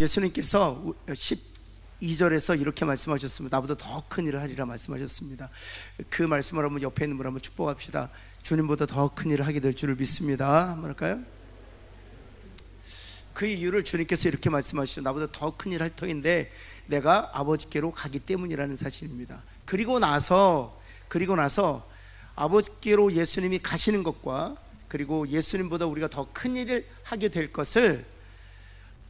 예수님께서 12절에서 이렇게 말씀하셨습니다. 나보다 더 큰 일을 하리라 말씀하셨습니다. 그 말씀을 한번 옆에 있는 분 한번 축복합시다. 주님보다 더 큰 일을 하게 될 줄을 믿습니다. 한번 할까요? 그 이유를 주님께서 이렇게 말씀하시죠. 나보다 더 큰 일 할 터인데 내가 아버지께로 가기 때문이라는 사실입니다. 그리고 나서 아버지께로 예수님이 가시는 것과 그리고 예수님보다 우리가 더 큰 일을 하게 될 것을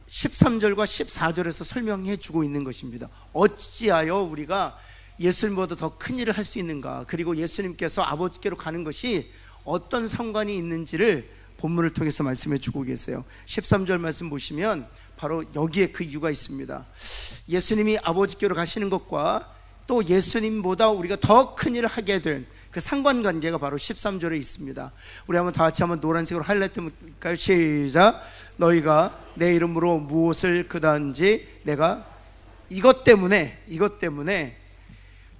13절과 14절에서 설명해 주고 있는 것입니다. 어찌하여 우리가 예수님보다 더 큰 일을 할 수 있는가, 그리고 예수님께서 아버지께로 가는 것이 어떤 상관이 있는지를 본문을 통해서 말씀해 주고 계세요. 13절 말씀 보시면 바로 여기에 그 이유가 있습니다. 예수님이 아버지께로 가시는 것과 또 예수님보다 우리가 더 큰 일을 하게 된 그 상관관계가 바로 13절에 있습니다. 우리 한번 다 같이 한번 노란색으로 하이라이트 해볼까요? 시작. 너희가 내 이름으로 무엇을 구하든지 내가 이것 때문에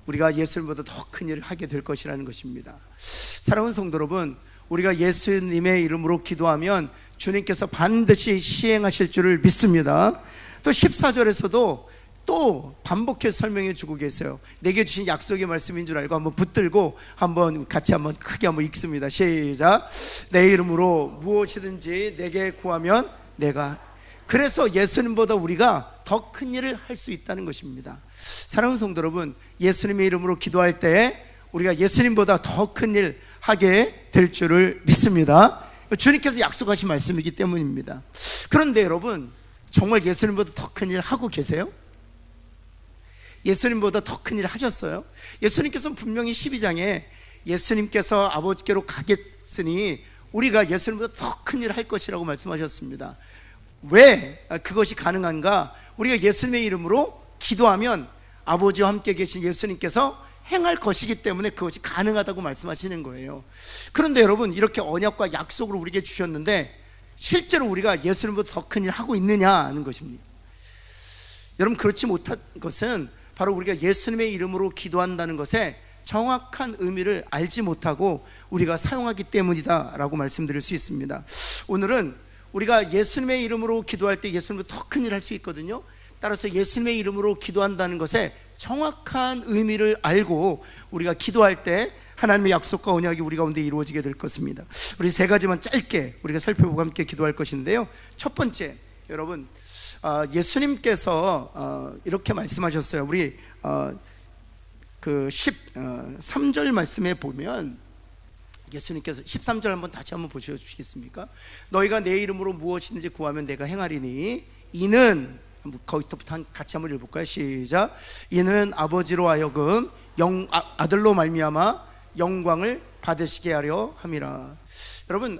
우리가 예수님보다 더 큰 일을 하게 될 것이라는 것입니다. 사랑하는 성도 여러분, 우리가 예수님의 이름으로 기도하면 주님께서 반드시 시행하실 줄을 믿습니다. 또 14절에서도 또 반복해서 설명해 주고 계세요. 내게 주신 약속의 말씀인 줄 알고 한번 붙들고 한번 같이 한번 크게 한번 읽습니다. 시작. 내 이름으로 무엇이든지 내게 구하면 내가. 그래서 예수님보다 우리가 더 큰 일을 할 수 있다는 것입니다. 사랑하는 성도 여러분, 예수님의 이름으로 기도할 때 우리가 예수님보다 더 큰 일 하게 될 줄을 믿습니다. 주님께서 약속하신 말씀이기 때문입니다. 그런데 여러분, 정말 예수님보다 더 큰 일 하고 계세요? 예수님보다 더 큰 일을 하셨어요? 예수님께서는 분명히 12장에 예수님께서 아버지께로 가겠으니 우리가 예수님보다 더 큰 일을 할 것이라고 말씀하셨습니다. 왜 그것이 가능한가? 우리가 예수님의 이름으로 기도하면 아버지와 함께 계신 예수님께서 행할 것이기 때문에 그것이 가능하다고 말씀하시는 거예요. 그런데 여러분, 이렇게 언약과 약속을 우리에게 주셨는데 실제로 우리가 예수님보다 더 큰 일을 하고 있느냐 하는 것입니다. 여러분, 그렇지 못한 것은 바로 우리가 예수님의 이름으로 기도한다는 것에 정확한 의미를 알지 못하고 우리가 사용하기 때문이다 라고 말씀드릴 수 있습니다. 오늘은 우리가 예수님의 이름으로 기도할 때 예수님보다 더 큰 일을 할 수 있거든요. 따라서 예수님의 이름으로 기도한다는 것에 정확한 의미를 알고 우리가 기도할 때 하나님의 약속과 언약이 우리 가운데 이루어지게 될 것입니다. 우리 세 가지만 짧게 우리가 살펴보고 함께 기도할 것인데요. 첫 번째, 여러분, 예수님께서 이렇게 말씀하셨어요. 우리 그 13절 말씀에 보면 예수님께서 13절 한번 다시 한번 보셔주시겠습니까? 너희가 내 이름으로 무엇이든지 구하면 내가 행하리니 이는, 거기부터 같이 한번 읽어볼까요? 시작. 이는 아버지로 하여금 아들로 말미암아 영광을 받으시게 하려 함이라. 여러분,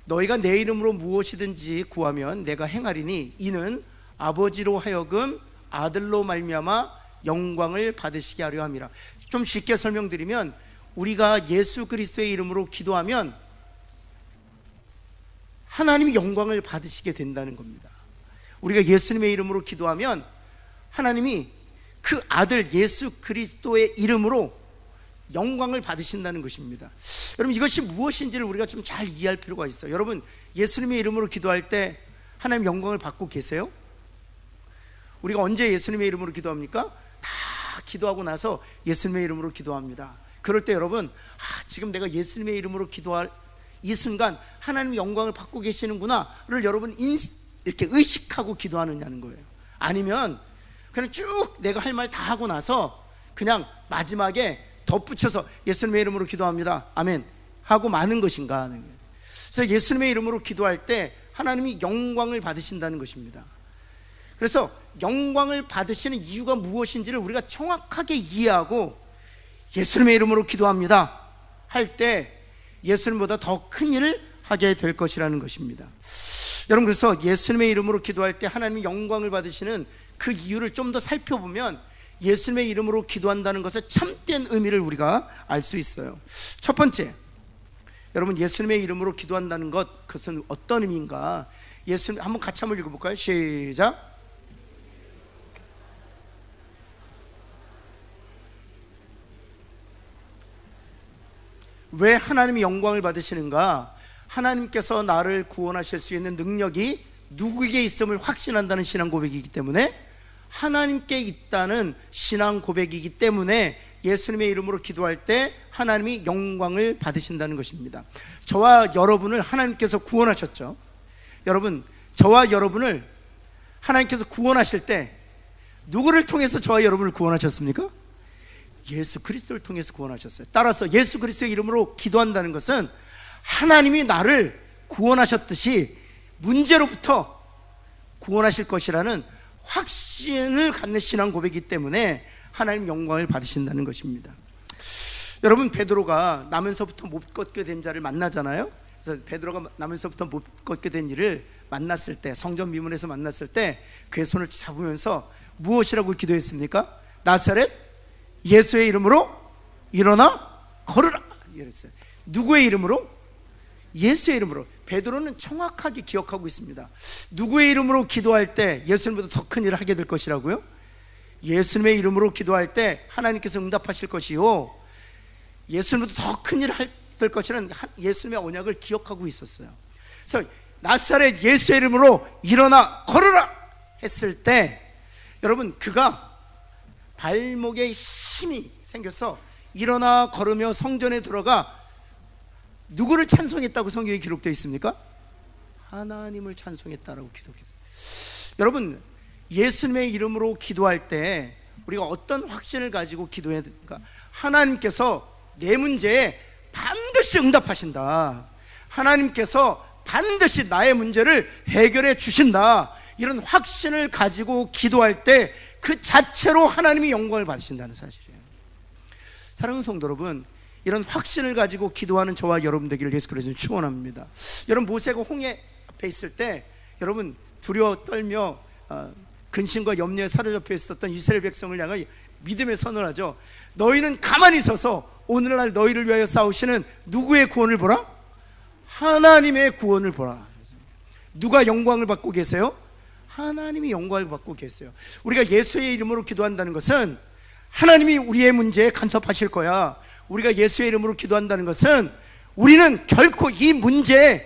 너희가 내 이름으로 무엇이든지 구하면 내가 행하리니 이는 아버지로 하여금 아들로 말미암아 영광을 받으시게 하려 함이라. 좀 쉽게 설명드리면 우리가 예수 그리스도의 이름으로 기도하면 하나님이 영광을 받으시게 된다는 겁니다. 우리가 예수님의 이름으로 기도하면 하나님이 그 아들 예수 그리스도의 이름으로 영광을 받으신다는 것입니다. 여러분, 이것이 무엇인지를 우리가 좀 잘 이해할 필요가 있어요. 여러분, 예수님의 이름으로 기도할 때 하나님 영광을 받고 계세요? 우리가 언제 예수님의 이름으로 기도합니까? 다 기도하고 나서 예수님의 이름으로 기도합니다. 그럴 때 여러분, 지금 내가 예수님의 이름으로 기도할 이 순간 하나님 영광을 받고 계시는구나를 여러분 이렇게 의식하고 기도하느냐는 거예요. 아니면 그냥 쭉 내가 할 말 다 하고 나서 그냥 마지막에 덧붙여서 예수님의 이름으로 기도합니다, 아멘 하고 마는 것인가 하는 거예요. 그래서 예수님의 이름으로 기도할 때 하나님이 영광을 받으신다는 것입니다. 그래서 영광을 받으시는 이유가 무엇인지를 우리가 정확하게 이해하고 예수님의 이름으로 기도합니다 할 때 예수님보다 더 큰 일을 하게 될 것이라는 것입니다. 여러분, 그래서 예수님의 이름으로 기도할 때 하나님이 영광을 받으시는 그 이유를 좀 더 살펴보면 예수님의 이름으로 기도한다는 것의 참된 의미를 우리가 알 수 있어요. 첫 번째, 여러분, 예수님의 이름으로 기도한다는 것, 그것은 어떤 의미인가? 예수님, 한번 같이 한번 읽어볼까요? 시작. 왜 하나님이 영광을 받으시는가? 하나님께서 나를 구원하실 수 있는 능력이 누구에게 있음을 확신한다는 신앙 고백이기 때문에, 하나님께 있다는 신앙 고백이기 때문에 예수님의 이름으로 기도할 때 하나님이 영광을 받으신다는 것입니다. 저와 여러분을 하나님께서 구원하셨죠. 여러분, 저와 여러분을 하나님께서 구원하실 때 누구를 통해서 저와 여러분을 구원하셨습니까? 예수 그리스도를 통해서 구원하셨어요. 따라서 예수 그리스도의 이름으로 기도한다는 것은 하나님이 나를 구원하셨듯이 문제로부터 구원하실 것이라는 확신을 갖는 신앙 고백이기 때문에 하나님 영광을 받으신다는 것입니다. 여러분, 베드로가 나면서부터 못 걷게 된 자를 만나잖아요. 그래서 베드로가 나면서부터 못 걷게 된 이를 만났을 때, 성전 미문에서 만났을 때 그의 손을 잡으면서 무엇이라고 기도했습니까? 나사렛 예수의 이름으로 일어나 걸으라 이랬어요. 누구의 이름으로? 예수의 이름으로. 베드로는 정확하게 기억하고 있습니다. 누구의 이름으로 기도할 때 예수님보다 더 큰 일을 하게 될 것이라고요? 예수님의 이름으로 기도할 때 하나님께서 응답하실 것이요, 예수님보다 더 큰 일을 될 것이라는 예수님의 언약을 기억하고 있었어요. 그래서 나사렛 예수의 이름으로 일어나 걸으라 했을 때, 여러분, 그가 발목에 힘이 생겨서 일어나 걸으며 성전에 들어가 누구를 찬송했다고 성경에 기록되어 있습니까? 하나님을 찬송했다라고 기록했어요. 여러분, 예수님의 이름으로 기도할 때 우리가 어떤 확신을 가지고 기도해야 됩니까? 하나님께서 내 문제에 반드시 응답하신다, 하나님께서 반드시 나의 문제를 해결해 주신다, 이런 확신을 가지고 기도할 때 그 자체로 하나님이 영광을 받으신다는 사실이에요. 사랑하는 성도 여러분, 이런 확신을 가지고 기도하는 저와 여러분 되기를 예수 그리스도는 축원합니다. 여러분, 모세가 홍해 앞에 있을 때 여러분 두려워 떨며 근심과 염려에 사로잡혀 있었던 이스라엘 백성을 향하여 믿음의 선언을 하죠. 너희는 가만히 서서 오늘날 너희를 위하여 싸우시는 누구의 구원을 보라? 하나님의 구원을 보라. 누가 영광을 받고 계세요? 하나님이 영광을 받고 계세요. 우리가 예수의 이름으로 기도한다는 것은 하나님이 우리의 문제에 간섭하실 거야. 우리가 예수의 이름으로 기도한다는 것은 우리는 결코 이 문제로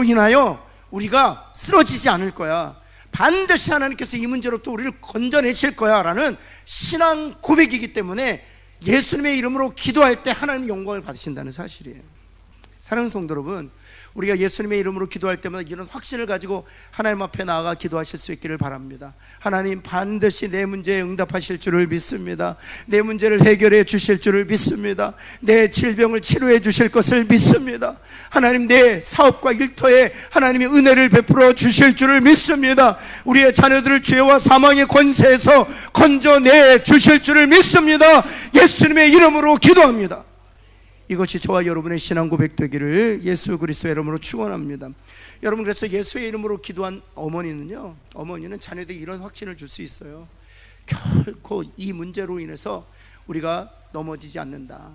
인하여 우리가 쓰러지지 않을 거야. 반드시 하나님께서 이 문제로부터 우리를 건져내실 거야 라는 신앙 고백이기 때문에 예수님의 이름으로 기도할 때 하나님 영광을 받으신다는 사실이에요. 사랑하는 성도 여러분, 우리가 예수님의 이름으로 기도할 때마다 이런 확신을 가지고 하나님 앞에 나아가 기도하실 수 있기를 바랍니다. 하나님 반드시 내 문제에 응답하실 줄을 믿습니다. 내 문제를 해결해 주실 줄을 믿습니다. 내 질병을 치료해 주실 것을 믿습니다. 하나님, 내 사업과 일터에 하나님이 은혜를 베풀어 주실 줄을 믿습니다. 우리의 자녀들을 죄와 사망의 권세에서 건져내 주실 줄을 믿습니다. 예수님의 이름으로 기도합니다. 이것이 저와 여러분의 신앙 고백 되기를 예수 그리스도의 이름으로 축원합니다. 여러분, 그래서 예수의 이름으로 기도한 어머니는 자녀들에게 이런 확신을 줄 수 있어요. 결코 이 문제로 인해서 우리가 넘어지지 않는다.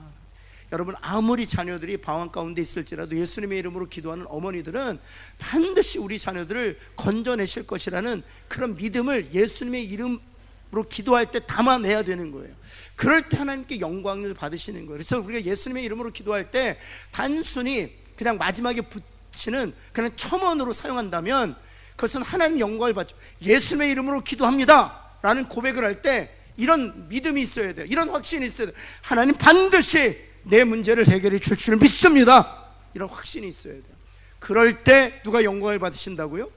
여러분, 아무리 자녀들이 방황 가운데 있을지라도 예수님의 이름으로 기도하는 어머니들은 반드시 우리 자녀들을 건져내실 것이라는 그런 믿음을 예수님의 이름으로 기도할 때 담아내야 되는 거예요. 그럴 때 하나님께 영광을 받으시는 거예요. 그래서 우리가 예수님의 이름으로 기도할 때 단순히 그냥 마지막에 붙이는 그냥 첨언으로 사용한다면 그것은 하나님 영광을 받죠. 예수님의 이름으로 기도합니다 라는 고백을 할 때 이런 믿음이 있어야 돼요. 이런 확신이 있어야 돼요. 하나님 반드시 내 문제를 해결해 줄 줄 믿습니다. 이런 확신이 있어야 돼요. 그럴 때 누가 영광을 받으신다고요?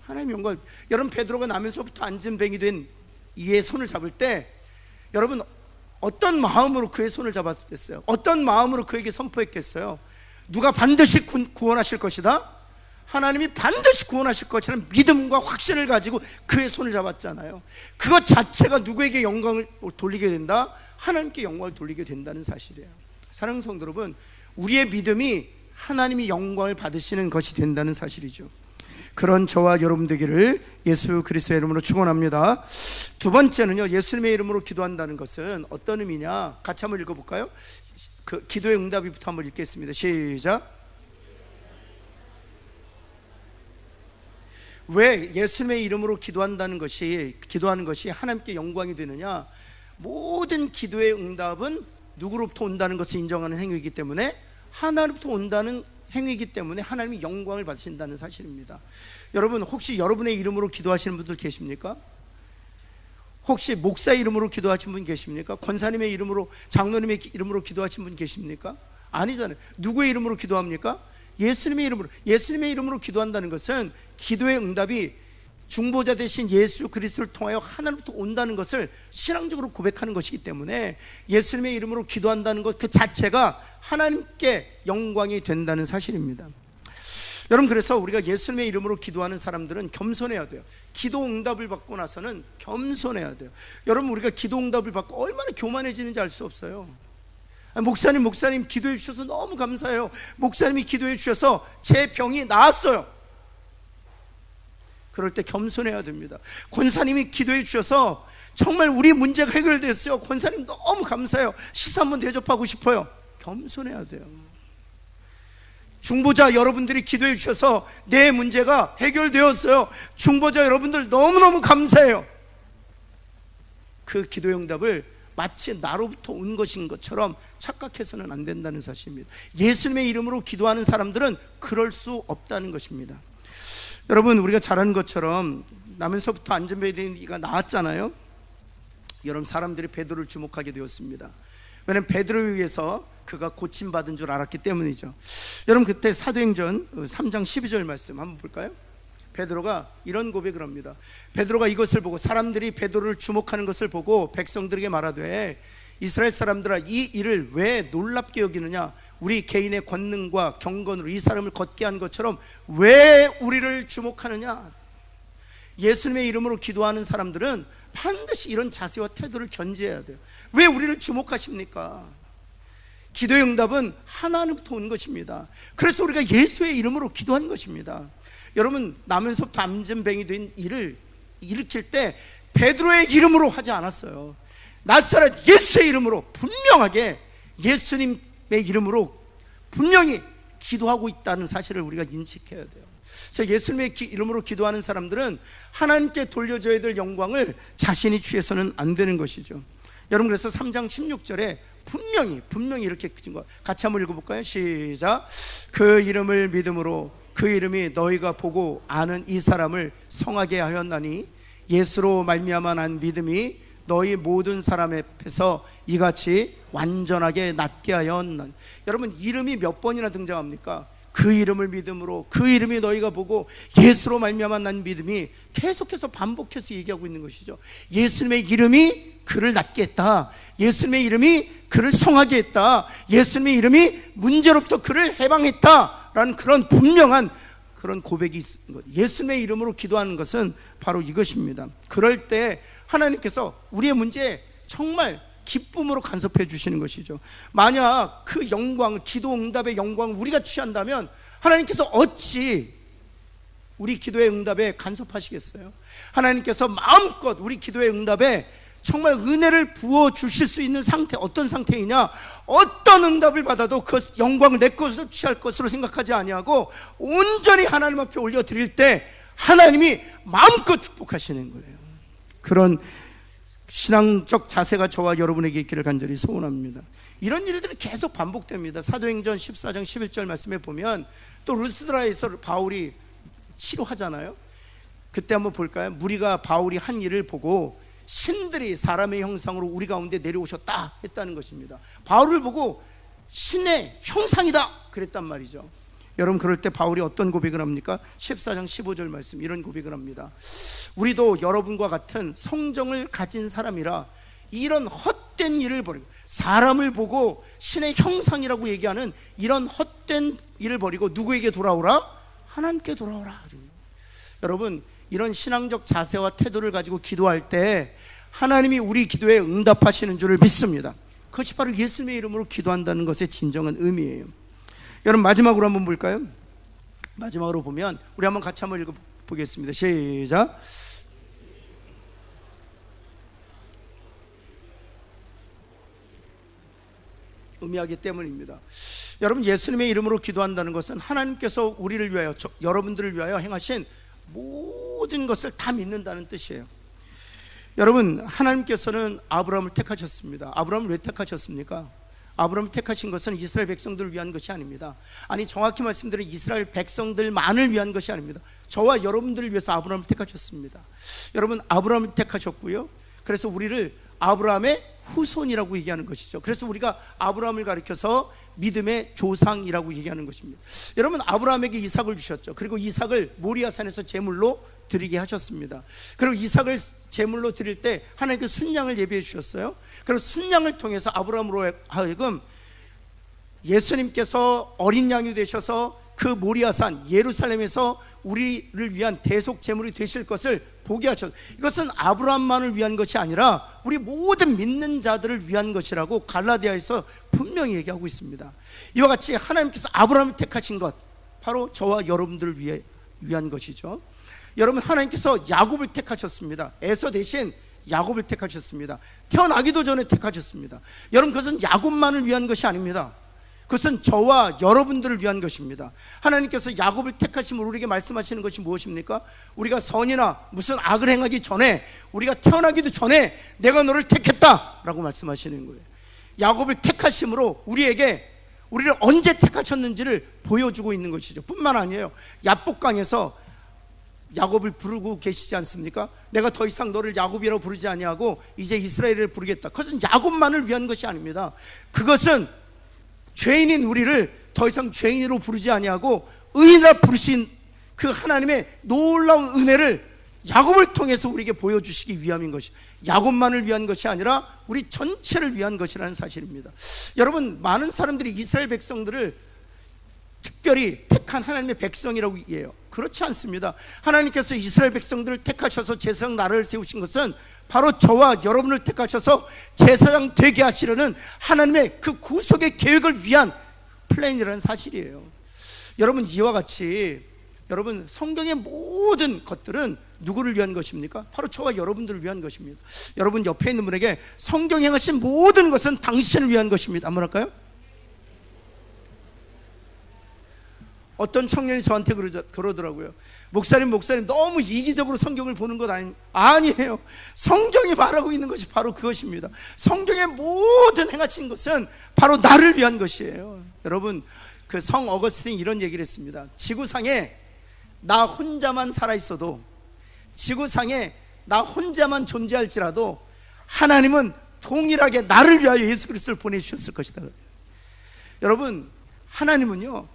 하나님 영광을. 여러분, 베드로가 나면서부터 안진뱅이 된 이의 손을 잡을 때 여러분 어떤 마음으로 그의 손을 잡았겠어요? 어떤 마음으로 그에게 선포했겠어요? 누가 반드시 구원하실 것이다? 하나님이 반드시 구원하실 것이라는 믿음과 확신을 가지고 그의 손을 잡았잖아요. 그것 자체가 누구에게 영광을 돌리게 된다? 하나님께 영광을 돌리게 된다는 사실이에요. 사랑하는 성도 여러분, 우리의 믿음이 하나님이 영광을 받으시는 것이 된다는 사실이죠. 그런 저와 여러분 되기를 예수 그리스도의 이름으로 축원합니다. 두 번째는요, 예수님의 이름으로 기도한다는 것은 어떤 의미냐? 같이 한번 읽어볼까요? 그 기도의 응답이부터 한번 읽겠습니다. 시작. 왜 예수님의 이름으로 기도하는 것이 하나님께 영광이 되느냐? 모든 기도의 응답은 누구로부터 온다는 것을 인정하는 행위이기 때문에, 하나님부터 온다는 행위이기 때문에 하나님이 영광을 받으신다는 사실입니다. 여러분, 혹시 여러분의 이름으로 기도하시는 분들 계십니까? 혹시 목사 이름으로 기도하신 분 계십니까? 권사님의 이름으로, 장로님의 이름으로 기도하신 분 계십니까? 아니잖아요. 누구의 이름으로 기도합니까? 예수님의 이름으로. 예수님의 이름으로 기도한다는 것은 기도의 응답이 중보자 되신 예수 그리스도를 통하여 하나님부터 온다는 것을 신앙적으로 고백하는 것이기 때문에 예수님의 이름으로 기도한다는 것 그 자체가 하나님께 영광이 된다는 사실입니다. 여러분, 그래서 우리가 예수님의 이름으로 기도하는 사람들은 겸손해야 돼요. 기도 응답을 받고 나서는 겸손해야 돼요. 여러분, 우리가 기도 응답을 받고 얼마나 교만해지는지 알 수 없어요. 목사님 기도해 주셔서 너무 감사해요. 목사님이 기도해 주셔서 제 병이 나았어요. 그럴 때 겸손해야 됩니다. 권사님이 기도해 주셔서 정말 우리 문제가 해결됐어요. 권사님 너무 감사해요. 식사 한번 대접하고 싶어요. 겸손해야 돼요. 중보자 여러분들이 기도해 주셔서 내 문제가 해결되었어요. 중보자 여러분들 너무너무 감사해요. 그 기도의 응답을 마치 나로부터 온 것인 것처럼 착각해서는 안 된다는 사실입니다. 예수님의 이름으로 기도하는 사람들은 그럴 수 없다는 것입니다. 여러분, 우리가 잘 아는 것처럼 나면서부터 안전벨트가 나왔잖아요. 여러분, 사람들이 베드로를 주목하게 되었습니다. 왜냐하면 베드로에 의해서 그가 고침받은 줄 알았기 때문이죠. 여러분, 그때 사도행전 3장 12절 말씀 한번 볼까요? 베드로가 이런 고백을 합니다. 베드로가 이것을 보고, 사람들이 베드로를 주목하는 것을 보고 백성들에게 말하되, 이스라엘 사람들아, 이 일을 왜 놀랍게 여기느냐? 우리 개인의 권능과 경건으로 이 사람을 걷게 한 것처럼 왜 우리를 주목하느냐? 예수님의 이름으로 기도하는 사람들은 반드시 이런 자세와 태도를 견지해야 돼요. 왜 우리를 주목하십니까? 기도의 응답은 하나님부터 온 것입니다. 그래서 우리가 예수의 이름으로 기도한 것입니다. 여러분, 나면서부터 암전병이 된 일을 일으킬 때 베드로의 이름으로 하지 않았어요. 나사렛 예수의 이름으로 분명하게, 예수님의 이름으로 분명히 기도하고 있다는 사실을 우리가 인식해야 돼요. 그래서 예수님의 이름으로 기도하는 사람들은 하나님께 돌려줘야 될 영광을 자신이 취해서는 안 되는 것이죠. 여러분, 그래서 3장 16절에 분명히 이렇게 진 거 같이 한번 읽어볼까요? 시작. 그 이름을 믿음으로 그 이름이 너희가 보고 아는 이 사람을 성하게 하였나니 예수로 말미암아 난 믿음이 너희 모든 사람 앞에서 이같이 완전하게 낫게 하였나니. 여러분, 이름이 몇 번이나 등장합니까? 그 이름을 믿음으로, 그 이름이 너희가 보고 예수로 말미암아 난 믿음이 계속해서 반복해서 얘기하고 있는 것이죠. 예수님의 이름이 그를 낫게 했다. 예수님의 이름이 그를 성하게 했다. 예수님의 이름이 문제로부터 그를 해방했다라는 그런 분명한 그런 고백이 있는 것. 예수님의 이름으로 기도하는 것은 바로 이것입니다. 그럴 때 하나님께서 우리의 문제에 정말 기쁨으로 간섭해 주시는 것이죠. 만약 그 영광을, 기도 응답의 영광을 우리가 취한다면 하나님께서 어찌 우리 기도의 응답에 간섭하시겠어요? 하나님께서 마음껏 우리 기도의 응답에 정말 은혜를 부어 주실 수 있는 상태, 어떤 상태이냐? 어떤 응답을 받아도 그 영광을 내 것으로 취할 것으로 생각하지 아니하고 온전히 하나님 앞에 올려드릴 때 하나님이 마음껏 축복하시는 거예요. 그런 신앙적 자세가 저와 여러분에게 있기를 간절히 소원합니다. 이런 일들이 계속 반복됩니다. 사도행전 14장 11절 말씀에 보면 또 루스드라에서 바울이 치료하잖아요. 그때 한번 볼까요? 무리가 바울이 한 일을 보고 신들이 사람의 형상으로 우리 가운데 내려오셨다 했다는 것입니다. 바울을 보고 신의 형상이다 그랬단 말이죠. 여러분, 그럴 때 바울이 어떤 고백을 합니까? 14장 15절 말씀, 이런 고백을 합니다. 우리도 여러분과 같은 성정을 가진 사람이라 이런 헛된 일을 버리고, 사람을 보고 신의 형상이라고 얘기하는 이런 헛된 일을 버리고 누구에게 돌아오라? 하나님께 돌아오라. 여러분, 이런 신앙적 자세와 태도를 가지고 기도할 때 하나님이 우리 기도에 응답하시는 줄을 믿습니다. 그것이 바로 예수님의 이름으로 기도한다는 것의 진정한 의미예요. 여러분, 마지막으로 한번 볼까요? 마지막으로 보면 우리 한번 같이 한번 읽어보겠습니다. 시작. 의미하기 때문입니다. 여러분, 예수님의 이름으로 기도한다는 것은 하나님께서 우리를 위하여, 여러분들을 위하여 행하신 모든 것을 다 믿는다는 뜻이에요. 여러분, 하나님께서는 아브라함을 택하셨습니다. 아브라함을 왜 택하셨습니까? 아브라함을 택하신 것은 이스라엘 백성들을 위한 것이 아닙니다. 아니, 정확히 말씀드리면 이스라엘 백성들만을 위한 것이 아닙니다. 저와 여러분들을 위해서 아브라함을 택하셨습니다. 여러분, 아브라함을 택하셨고요, 그래서 우리를 아브라함의 후손이라고 얘기하는 것이죠. 그래서 우리가 아브라함을 가리켜서 믿음의 조상이라고 얘기하는 것입니다. 여러분, 아브라함에게 이삭을 주셨죠. 그리고 이삭을 모리아산에서 제물로 드리게 하셨습니다. 그리고 이삭을 제물로 드릴 때 하나님께 순양을 예비해 주셨어요. 그리고 순양을 통해서 아브라함으로 하여금 예수님께서 어린 양이 되셔서 그 모리아산 예루살렘에서 우리를 위한 대속 제물이 되실 것을 보게 하셨어요. 이것은 아브라함만을 위한 것이 아니라 우리 모든 믿는 자들을 위한 것이라고 갈라디아에서 분명히 얘기하고 있습니다. 이와 같이 하나님께서 아브라함을 택하신 것, 바로 저와 여러분들을 위한 것이죠. 여러분, 하나님께서 야곱을 택하셨습니다. 에서 대신 야곱을 택하셨습니다. 태어나기도 전에 택하셨습니다. 여러분, 그것은 야곱만을 위한 것이 아닙니다. 그것은 저와 여러분들을 위한 것입니다. 하나님께서 야곱을 택하시면 우리에게 말씀하시는 것이 무엇입니까? 우리가 선이나 무슨 악을 행하기 전에, 우리가 태어나기도 전에 내가 너를 택했다라고 말씀하시는 거예요. 야곱을 택하심으로 우리에게 우리를 언제 택하셨는지를 보여주고 있는 것이죠. 뿐만 아니에요. 야복강에서 야곱을 부르고 계시지 않습니까? 내가 더 이상 너를 야곱이라고 부르지 아니하고 이제 이스라엘을 부르겠다. 그것은 야곱만을 위한 것이 아닙니다. 그것은 죄인인 우리를 더 이상 죄인으로 부르지 아니하고 의인이라 부르신 그 하나님의 놀라운 은혜를 야곱을 통해서 우리에게 보여주시기 위함인 것이, 야곱만을 위한 것이 아니라 우리 전체를 위한 것이라는 사실입니다. 여러분, 많은 사람들이 이스라엘 백성들을 특별히 택한 하나님의 백성이라고 얘기해요. 그렇지 않습니다. 하나님께서 이스라엘 백성들을 택하셔서 제사장 나라를 세우신 것은 바로 저와 여러분을 택하셔서 제사장 되게 하시려는 하나님의 그 구속의 계획을 위한 플랜이라는 사실이에요. 여러분, 이와 같이 여러분, 성경의 모든 것들은 누구를 위한 것입니까? 바로 저와 여러분들을 위한 것입니다. 여러분, 옆에 있는 분에게 성경에 행하신 모든 것은 당신을 위한 것입니다. 한번 할까요? 어떤 청년이 저한테 그러더라고요. 목사님 너무 이기적으로 성경을 보는 것 아니에요. 성경이 말하고 있는 것이 바로 그것입니다. 성경의 모든 행하신 것은 바로 나를 위한 것이에요. 여러분, 그 성 어거스틴이 이런 얘기를 했습니다. 지구상에 나 혼자만 살아있어도, 지구상에 나 혼자만 존재할지라도 하나님은 동일하게 나를 위하여 예수 그리스도를 보내주셨을 것이다. 여러분, 하나님은요,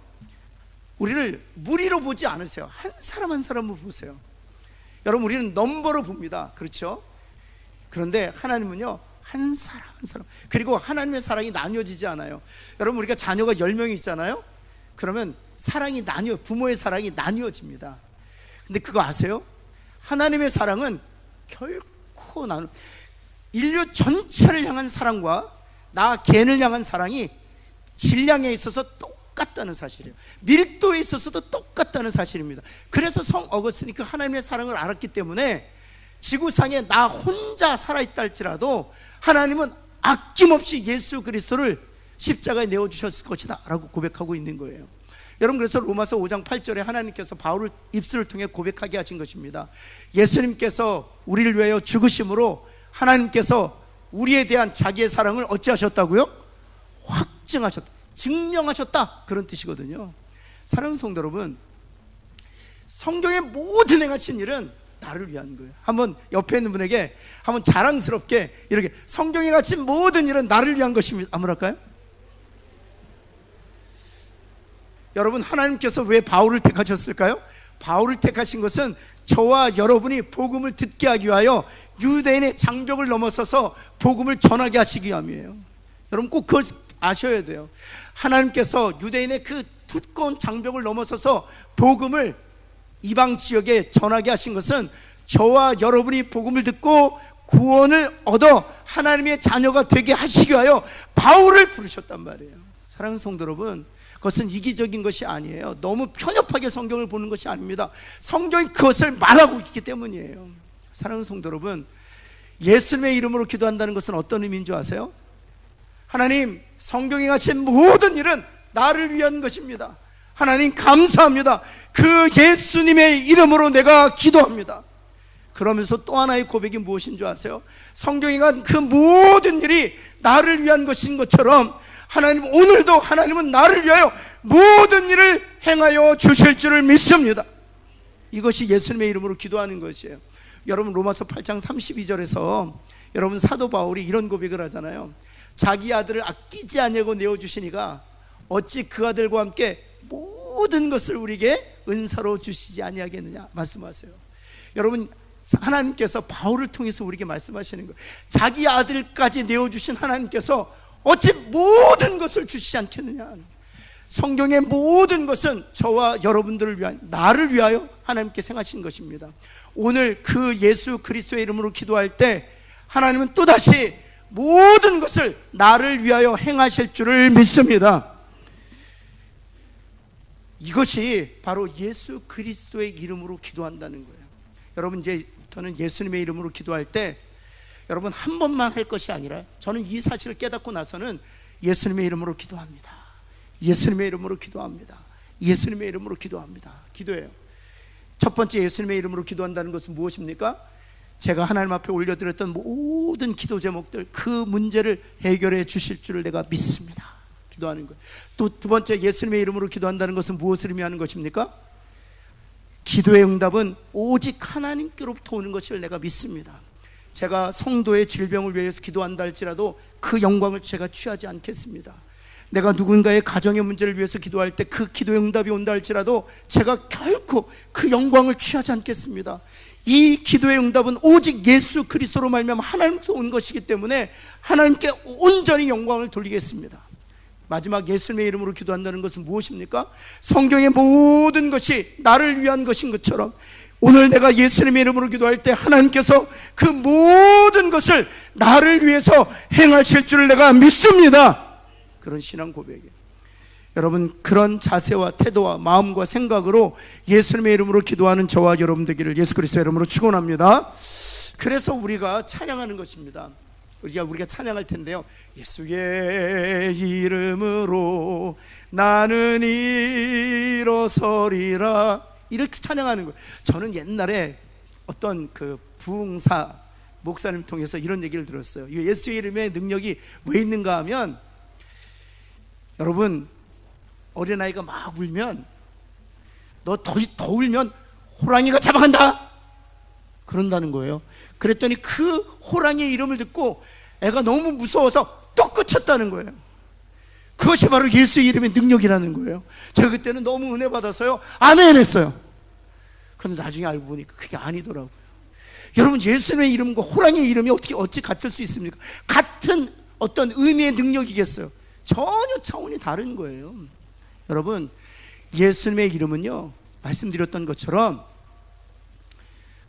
우리를 무리로 보지 않으세요. 한 사람 한 사람을 보세요. 여러분, 우리는 넘버로 봅니다. 그렇죠? 그런데 하나님은요, 한 사람 한 사람, 그리고 하나님의 사랑이 나뉘어지지 않아요. 여러분, 우리가 자녀가 10명이 있잖아요. 그러면 사랑이 부모의 사랑이 나뉘어집니다. 근데 그거 아세요? 하나님의 사랑은 결코 인류 전체를 향한 사랑과 나 개인을 향한 사랑이 질량에 있어서 똑같다는 사실이에요. 밀도에 있어서도 똑같다는 사실입니다. 그래서 성 어거스틴이 그 하나님의 사랑을 알았기 때문에 지구상에 나 혼자 살아있다 할지라도 하나님은 아낌없이 예수 그리스도를 십자가에 내어주셨을 것이다 라고 고백하고 있는 거예요. 여러분, 그래서 로마서 5장 8절에 하나님께서 바울을 입술을 통해 고백하게 하신 것입니다. 예수님께서 우리를 위하여 죽으심으로 하나님께서 우리에 대한 자기의 사랑을 어찌하셨다고요? 확증하셨다, 증명하셨다, 그런 뜻이거든요. 사랑하는 성도 여러분, 성경의 모든 행하신 일은 나를 위한 거예요. 한번 옆에 있는 분에게 한번 자랑스럽게 이렇게, 성경에 갇힌 모든 일은 나를 위한 것입니다. 한번 할까요? 여러분, 하나님께서 왜 바울을 택하셨을까요? 바울을 택하신 것은 저와 여러분이 복음을 듣게 하기 위하여 유대인의 장벽을 넘어서서 복음을 전하게 하시기 위함이에요. 여러분, 꼭 그걸 아셔야 돼요. 하나님께서 유대인의 그 두꺼운 장벽을 넘어서서 복음을 이방 지역에 전하게 하신 것은 저와 여러분이 복음을 듣고 구원을 얻어 하나님의 자녀가 되게 하시기 위하여 바울을 부르셨단 말이에요. 사랑하는 성도 여러분, 그것은 이기적인 것이 아니에요. 너무 편협하게 성경을 보는 것이 아닙니다. 성경이 그것을 말하고 있기 때문이에요. 사랑하는 성도 여러분, 예수님의 이름으로 기도한다는 것은 어떤 의미인 줄 아세요? 하나님, 성경에 갇힌 모든 일은 나를 위한 것입니다. 하나님, 감사합니다. 그 예수님의 이름으로 내가 기도합니다. 그러면서 또 하나의 고백이 무엇인 줄 아세요? 성경에 간 그 모든 일이 나를 위한 것인 것처럼 하나님, 오늘도 하나님은 나를 위하여 모든 일을 행하여 주실 줄을 믿습니다. 이것이 예수님의 이름으로 기도하는 것이에요. 여러분, 로마서 8장 32절에서 여러분, 사도 바울이 이런 고백을 하잖아요. 자기 아들을 아끼지 아니하고 내어주시니가 어찌 그 아들과 함께 모든 것을 우리에게 은사로 주시지 아니하겠느냐 말씀하세요. 여러분, 하나님께서 바울을 통해서 우리에게 말씀하시는 거예요. 자기 아들까지 내어주신 하나님께서 어찌 모든 것을 주시지 않겠느냐. 성경의 모든 것은 저와 여러분들을 위한, 나를 위하여 하나님께 생하신 것입니다. 오늘 그 예수 그리스도의 이름으로 기도할 때 하나님은 또다시 모든 것을 나를 위하여 행하실 줄을 믿습니다. 이것이 바로 예수 그리스도의 이름으로 기도한다는 거예요. 여러분, 이제부터는 예수님의 이름으로 기도할 때 여러분, 한 번만 할 것이 아니라, 저는 이 사실을 깨닫고 나서는 예수님의 이름으로 기도합니다. 예수님의 이름으로 기도합니다. 예수님의 이름으로 기도합니다. 기도해요. 첫 번째, 예수님의 이름으로 기도한다는 것은 무엇입니까? 제가 하나님 앞에 올려드렸던 모든 기도 제목들, 그 문제를 해결해 주실 줄을 내가 믿습니다. 기도하는 거예요. 또 두 번째, 예수님의 이름으로 기도한다는 것은 무엇을 의미하는 것입니까? 기도의 응답은 오직 하나님께로부터 오는 것을 내가 믿습니다. 제가 성도의 질병을 위해서 기도한다 할지라도 그 영광을 제가 취하지 않겠습니다. 내가 누군가의 가정의 문제를 위해서 기도할 때 그 기도의 응답이 온다 할지라도 제가 결코 그 영광을 취하지 않겠습니다. 이 기도의 응답은 오직 예수 그리스도로 말미암아 하나님께서 온 것이기 때문에 하나님께 온전히 영광을 돌리겠습니다. 마지막, 예수님의 이름으로 기도한다는 것은 무엇입니까? 성경의 모든 것이 나를 위한 것인 것처럼 오늘 내가 예수님의 이름으로 기도할 때 하나님께서 그 모든 것을 나를 위해서 행하실 줄을 내가 믿습니다. 그런 신앙 고백이에요. 여러분, 그런 자세와 태도와 마음과 생각으로 예수님의 이름으로 기도하는 저와 여러분 되기를 예수 그리스도의 이름으로 축원합니다. 그래서 우리가 찬양하는 것입니다. 우리가 찬양할 텐데요. 예수의 이름으로 나는 일어서리라, 이렇게 찬양하는 거예요. 저는 옛날에 어떤 그 부흥사 목사님 통해서 이런 얘기를 들었어요. 예수의 이름의 능력이 왜 있는가 하면, 여러분, 어린아이가 막 울면, 너 더 울면 호랑이가 잡아간다, 그런다는 거예요. 그랬더니 그 호랑이의 이름을 듣고 애가 너무 무서워서 또 끄쳤다는 거예요. 그것이 바로 예수의 이름의 능력이라는 거예요. 제가 그때는 너무 은혜 받아서요, 아멘 했어요. 그런데 나중에 알고 보니까 그게 아니더라고요. 여러분, 예수님의 이름과 호랑이의 이름이 어찌 같을 수 있습니까? 같은 어떤 의미의 능력이겠어요? 전혀 차원이 다른 거예요. 여러분, 예수님의 이름은요, 말씀드렸던 것처럼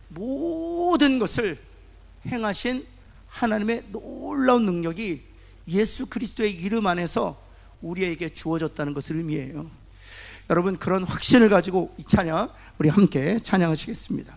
모든 것을 행하신 하나님의 놀라운 능력이 예수 그리스도의 이름 안에서 우리에게 주어졌다는 것을 의미해요. 여러분, 그런 확신을 가지고 이 찬양 우리 함께 찬양하시겠습니다.